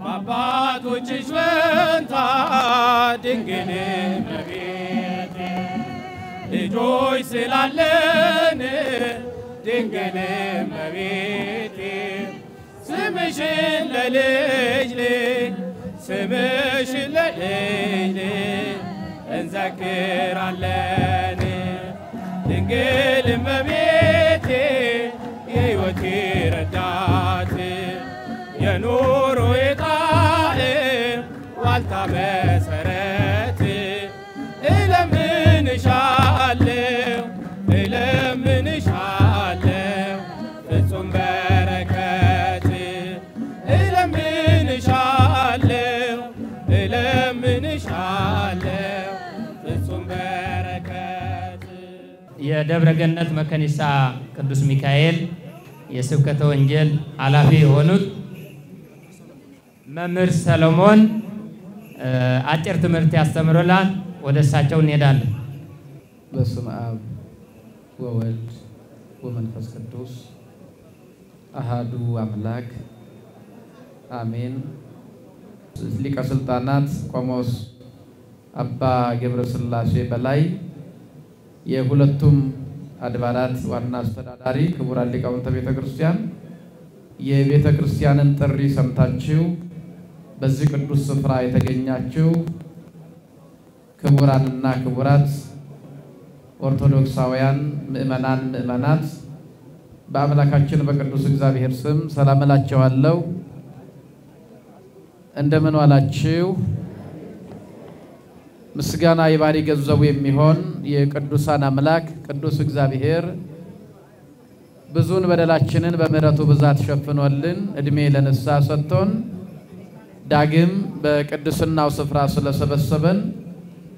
በአባቶችሽ ፈንታ ድንግል እመቤቴ ልጆች ስላለን ድንግል እመቤቴ ስምሽን ለልጅ ልጅ ስምሽን ለልጅ ልጅ እንዘክራለን ድንግል እመቤቴ የሕይወቴ ረዳት የኑሮዬ ጣዕም ዋልታ መሰረት እለምንሻለሁ ፍጹም በረከት እለምንሻለሁ ፍጹም በረከት የደብረ ገነት መከኒሳ ቅዱስ ሚካኤል የስብከተ ወንጌል ኃላፊ የሆኑት መምህር ሰሎሞን አጭር ትምህርት ያስተምሩላል። ወደ እሳቸው እንሄዳለን። በስመ አብ ወወልድ ወመንፈስ ቅዱስ አሃዱ አምላክ አሜን። ሊቀ ሥልጣናት ቆሞስ አባ ገብረ ሥላሴ በላይ የሁለቱም አድባራት ዋና አስተዳዳሪ፣ ክቡራን ሊቃውንተ ቤተ ክርስቲያን፣ የቤተ ክርስቲያንን ጥሪ ሰምታችሁ በዚህ ቅዱስ ስፍራ የተገኛችሁ ክቡራንና ክቡራት ኦርቶዶክሳውያን ምእመናን ምእመናት በአምላካችን በቅዱስ እግዚአብሔር ስም ሰላም እላችኋለሁ። እንደምን ዋላችሁ? ምስጋና የባህሪ ገንዘቡ የሚሆን የቅዱሳን አምላክ ቅዱስ እግዚአብሔር ብዙን በደላችንን በምሕረቱ ብዛት ሸፍኖልን እድሜ ለንስሐ ሰጥቶን ዳግም በቅድስናው ስፍራ ስለሰበሰበን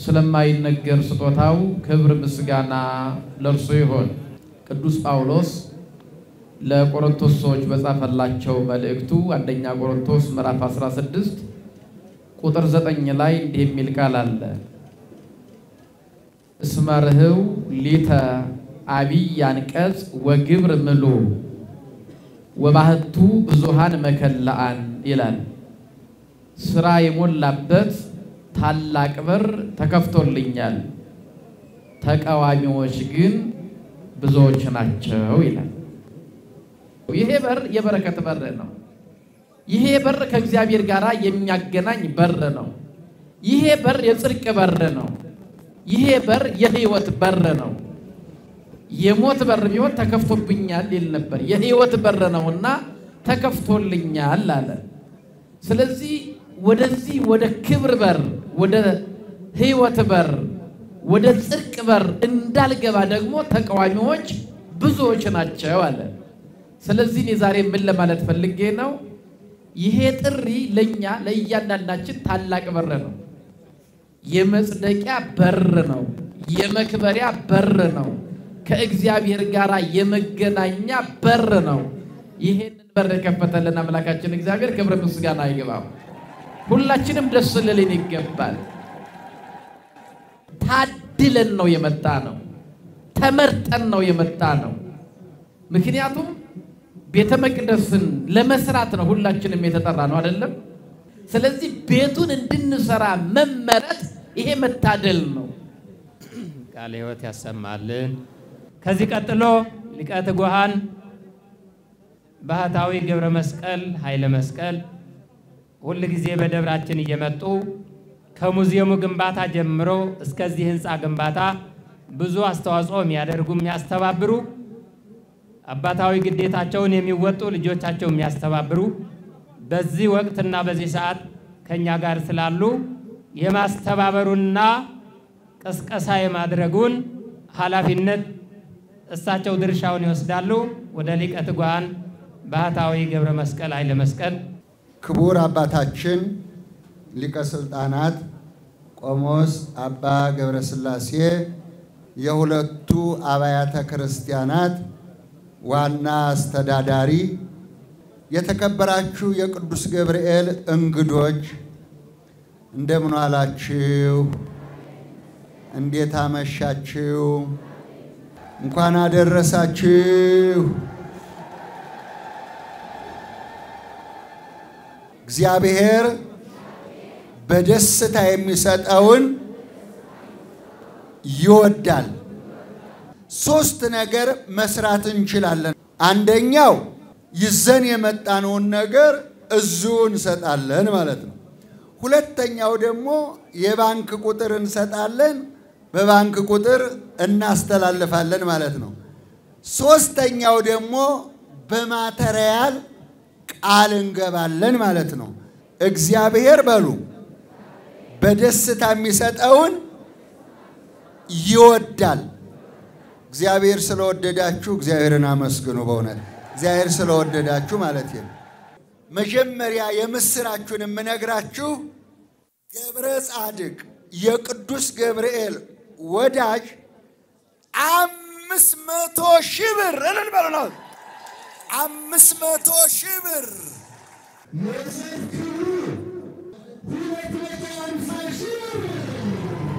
ስለማይነገር ስጦታው ክብር ምስጋና ለእርሱ ይሁን። ቅዱስ ጳውሎስ ለቆሮንቶስ ሰዎች በጻፈላቸው መልእክቱ አንደኛ ቆሮንቶስ ምዕራፍ 16 ቁጥር 9 ላይ እንዲህ የሚል ቃል አለ። እስመርህው ሊተ አብይ አንቀጽ ወግብር ምሉ ወባህቱ ብዙሃን መከላአን ይላል። ስራ የሞላበት ታላቅ በር ተከፍቶልኛል፣ ተቃዋሚዎች ግን ብዙዎች ናቸው ይላል። ይሄ በር የበረከት በር ነው። ይሄ በር ከእግዚአብሔር ጋር የሚያገናኝ በር ነው። ይሄ በር የጽድቅ በር ነው። ይሄ በር የሕይወት በር ነው። የሞት በር ቢሆን ተከፍቶብኛል ይል ነበር። የሕይወት በር ነውና ተከፍቶልኛል አለ። ስለዚህ ወደዚህ ወደ ክብር በር፣ ወደ ሕይወት በር፣ ወደ ጽድቅ በር እንዳልገባ ደግሞ ተቃዋሚዎች ብዙዎች ናቸው አለ። ስለዚህ እኔ ዛሬ ምን ለማለት ፈልጌ ነው? ይሄ ጥሪ ለኛ ለእያንዳንዳችን ታላቅ በር ነው። የመጽደቂያ በር ነው። የመክበሪያ በር ነው። ከእግዚአብሔር ጋር የመገናኛ በር ነው። ይሄንን በር የከፈተልን አምላካችን እግዚአብሔር ክብር ምስጋና ይግባው። ሁላችንም ደስ ሊለን ይገባል። ታድለን ነው የመጣ ነው። ተመርጠን ነው የመጣ ነው። ምክንያቱም ቤተ መቅደስን ለመስራት ነው ሁላችንም የተጠራ ነው አይደለም? ስለዚህ ቤቱን እንድንሰራ መመረጥ ይሄ መታደል ነው። ቃለ ሕይወት ያሰማልን። ከዚህ ቀጥሎ ሊቀ ትጉሃን ባህታዊ ገብረ መስቀል ኃይለ መስቀል ሁሉ ጊዜ በደብራችን እየመጡ ከሙዚየሙ ግንባታ ጀምሮ እስከዚህ ህንጻ ግንባታ ብዙ አስተዋጽኦ የሚያደርጉ የሚያስተባብሩ አባታዊ ግዴታቸውን የሚወጡ ልጆቻቸው የሚያስተባብሩ በዚህ ወቅትና በዚህ ሰዓት ከኛ ጋር ስላሉ የማስተባበሩና ቅስቀሳ የማድረጉን ኃላፊነት እሳቸው ድርሻውን ይወስዳሉ። ወደ ሊቀ ትጉሃን ባህታዊ ገብረ መስቀል ኃይለ መስቀል። ክቡር አባታችን ሊቀ ሥልጣናት ቆሞስ አባ ገብረ ሥላሴ የሁለቱ አብያተ ክርስቲያናት ዋና አስተዳዳሪ፣ የተከበራችሁ የቅዱስ ገብርኤል እንግዶች እንደምን ዋላችሁ? እንዴት አመሻችሁ? እንኳን አደረሳችሁ። እግዚአብሔር በደስታ የሚሰጠውን ይወዳል። ሶስት ነገር መስራት እንችላለን። አንደኛው ይዘን የመጣነውን ነገር እዚሁ እንሰጣለን ማለት ነው። ሁለተኛው ደግሞ የባንክ ቁጥር እንሰጣለን፣ በባንክ ቁጥር እናስተላልፋለን ማለት ነው። ሶስተኛው ደግሞ በማቴሪያል ቃል እንገባለን ማለት ነው። እግዚአብሔር በሉ በደስታ የሚሰጠውን ይወዳል። እግዚአብሔር ስለወደዳችሁ እግዚአብሔርን አመስግኑ። በእውነት እግዚአብሔር ስለወደዳችሁ ማለት ነው። መጀመሪያ የምስራችሁን የምነግራችሁ ገብረ ጻድቅ የቅዱስ ገብርኤል ወዳጅ 500,000 ብር እንበለው 500,000 ብር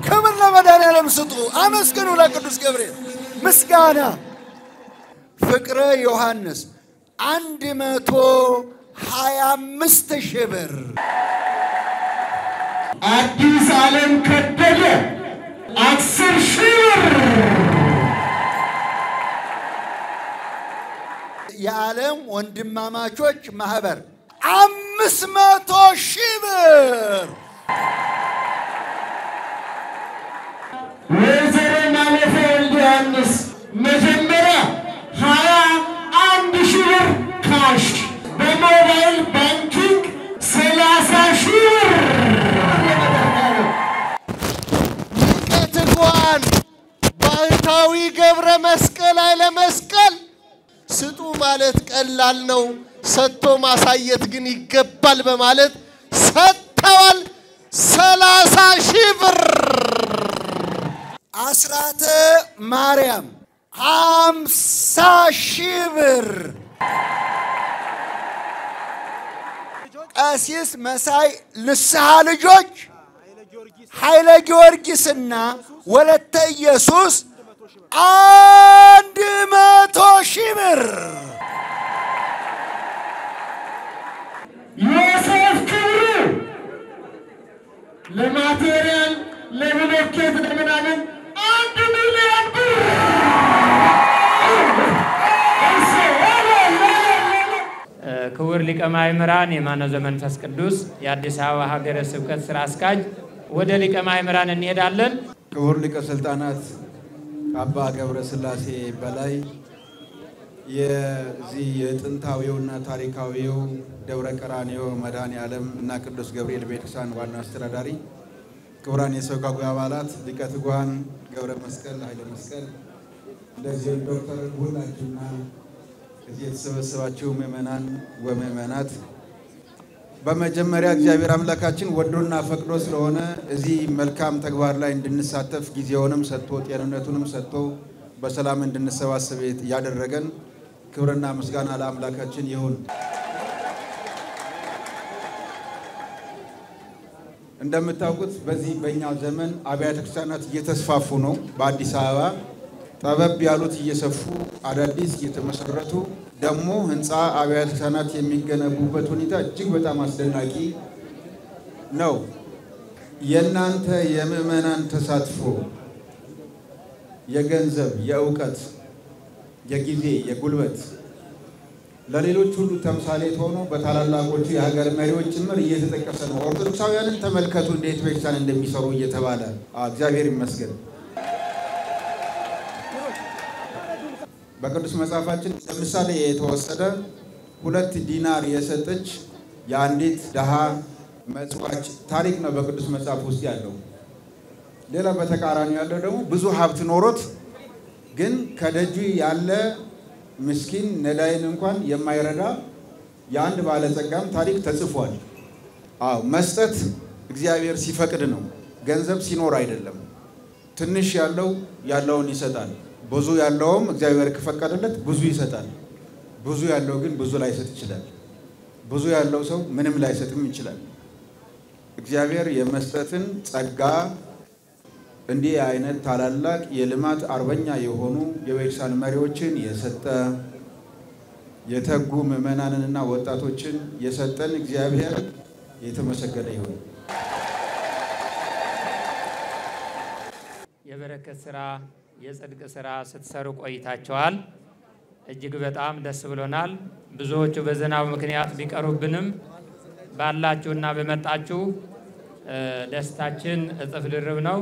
ክብር ለመድኃኔዓለም ስጡ። አመስግኑ ለቅዱስ ገብርኤል ምስጋና። ፍቅረ ዮሐንስ 125,000 ብር። አዲስ ዓለም ከበደ 10,000 ብር። የዓለም ወንድማማቾች ማህበር 500,000 ብር። ወይዘሮ ማለፈ ወልደ ዮሐንስ መጀመሪያ 21,000 ብር ካሽ፣ በሞባይል ባንኪንግ 30,000 ብር። ሊቀ ትጉሃን ባህታዊ ገብረ መስቀል ኃይለ መስቀል ስጡ ማለት ቀላል ነው፣ ሰጥቶ ማሳየት ግን ይገባል በማለት ሰጥተዋል። 30,000 ብር። አስራተ ማርያም 50,000 ብር። ቀሲስ መሳይ ንስሐ ልጆች ኃይለ ጊዮርጊስና ወለተ ኢየሱስ 100,000 ብር። ዮሴፍ ክብሩ ለማቴሪያል ለብሎኬት ለምናምን 1 ሚሊዮን ብር። ክቡር ሊቀ ማእምራን የማነ ዘመንፈስ ቅዱስ የአዲስ አበባ ሀገረ ስብከት ስራ አስኪያጅ፣ ወደ ሊቀ ማእምራን እንሄዳለን። ክቡር ሊቀ ስልጣናት አባ ገብረ ሥላሴ በላይ የዚህ የጥንታዊውና ታሪካዊው ደብረ ቀራንዮ መድኃኔዓለም እና ቅዱስ ገብርኤል ቤተክርስቲያን ዋና አስተዳዳሪ፣ ክቡራን የሰበካ ጉባኤ አባላት፣ ሊቀ ትጉሃን ገብረ መስቀል ኃይለ መስቀል፣ እንደዚህ ዶክተር ሁላችሁና እዚህ የተሰበሰባችሁ ምእመናን ወምእመናት፣ በመጀመሪያ እግዚአብሔር አምላካችን ወዶና ፈቅዶ ስለሆነ እዚህ መልካም ተግባር ላይ እንድንሳተፍ ጊዜውንም ሰጥቶ ጤንነቱንም ሰጥቶ በሰላም እንድንሰባሰብ ያደረገን ክብርና ምስጋና ለአምላካችን ይሁን። እንደምታውቁት በዚህ በእኛ ዘመን አብያተ ክርስቲያናት እየተስፋፉ ነው። በአዲስ አበባ ጠበብ ያሉት እየሰፉ አዳዲስ እየተመሰረቱ ደግሞ ህንፃ አብያተ ክርስቲያናት የሚገነቡበት ሁኔታ እጅግ በጣም አስደናቂ ነው። የእናንተ የምእመናን ተሳትፎ የገንዘብ፣ የእውቀት፣ የጊዜ፣ የጉልበት ለሌሎች ሁሉ ተምሳሌት ሆኖ በታላላቆቹ የሀገር መሪዎች ጭምር እየተጠቀሰ ነው። ኦርቶዶክሳውያንን ተመልከቱ እንዴት ቤተክርስቲያን እንደሚሰሩ እየተባለ እግዚአብሔር ይመስገን። በቅዱስ መጽሐፋችን ለምሳሌ የተወሰደ 2 ዲናር የሰጠች የአንዲት ደሃ መጽዋች ታሪክ ነው በቅዱስ መጽሐፍ ውስጥ ያለው። ሌላ በተቃራኒ ያለው ደግሞ ብዙ ሀብት ኖሮት ግን ከደጁ ያለ ምስኪን ነዳይን እንኳን የማይረዳ የአንድ ባለጸጋም ታሪክ ተጽፏል። መስጠት እግዚአብሔር ሲፈቅድ ነው። ገንዘብ ሲኖር አይደለም። ትንሽ ያለው ያለውን ይሰጣል። ብዙ ያለውም እግዚአብሔር ከፈቀደለት ብዙ ይሰጣል። ብዙ ያለው ግን ብዙ ላይሰጥ ይችላል። ብዙ ያለው ሰው ምንም ላይሰጥም ይችላል። እግዚአብሔር የመስጠትን ጸጋ እንዲህ አይነት ታላላቅ የልማት አርበኛ የሆኑ የቤተክርስቲያን መሪዎችን የሰጠ የተጉ ምእመናንንና ወጣቶችን የሰጠን እግዚአብሔር የተመሰገነ ይሁን። የበረከት ስራ የጽድቅ ስራ ስትሰሩ ቆይታችኋል። እጅግ በጣም ደስ ብሎናል። ብዙዎቹ በዝናብ ምክንያት ቢቀሩብንም ባላችሁና በመጣችሁ ደስታችን እጥፍ ድርብ ነው።